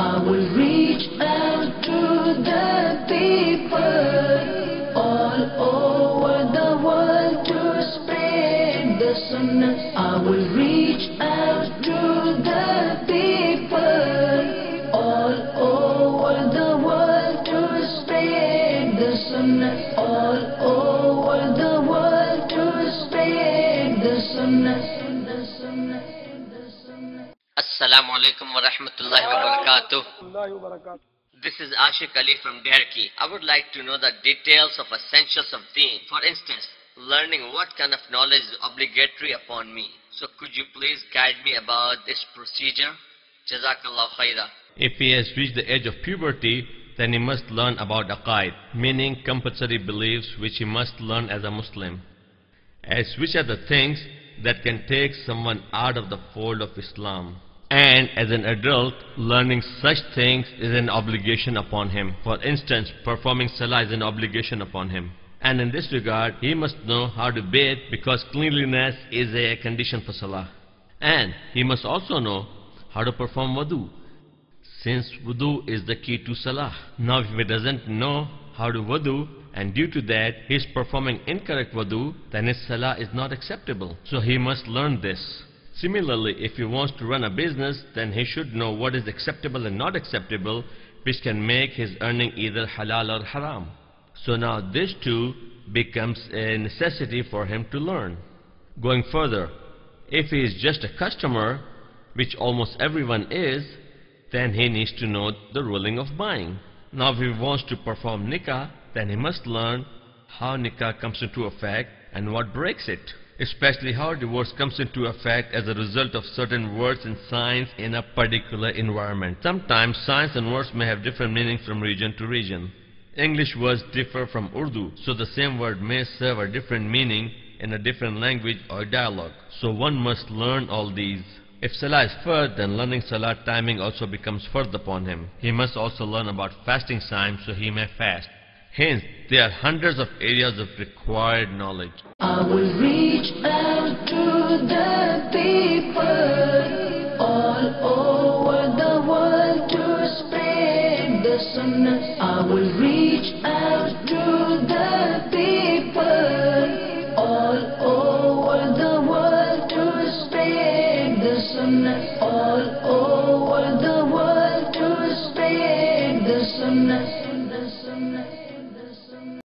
I will reach out to the people all over the world to spread the sunnah. I will reach out to the people all over the world to spread the sunnah. All over the world to spread the sunnah. Assalamu alaikum wa rahmatullahi wa barakatuh. This is Ashik Ali from Derki. I would like to know the details of essentials of deen. For instance, learning what kind of knowledge is obligatory upon me. So could you please guide me about this procedure? Jazakallah khaira. If he has reached the age of puberty, then he must learn about aqaid, meaning compulsory beliefs which he must learn as a Muslim. As which are the things that can take someone out of the fold of Islam. And as an adult, learning such things is an obligation upon him. For instance, performing salah is an obligation upon him. And in this regard, he must know how to bathe because cleanliness is a condition for salah. And he must also know how to perform wudu, since wudu is the key to salah. Now if he doesn't know how to wudu, and due to that he is performing incorrect wudu, then his salah is not acceptable. So he must learn this. Similarly, if he wants to run a business, then he should know what is acceptable and not acceptable, which can make his earning either halal or haram. So now this too becomes a necessity for him to learn. Going further, if he is just a customer, which almost everyone is, then he needs to know the ruling of buying. Now if he wants to perform nikah, then he must learn how nikah comes into effect and what breaks it, especially how divorce comes into effect as a result of certain words and signs in a particular environment. Sometimes signs and words may have different meanings from region to region. English words differ from Urdu, so the same word may serve a different meaning in a different language or dialogue. So one must learn all these. If salah is fard, then learning salah timing also becomes fard upon him. He must also learn about fasting time so he may fast. Hence, there are hundreds of areas of required knowledge. I will reach out to the people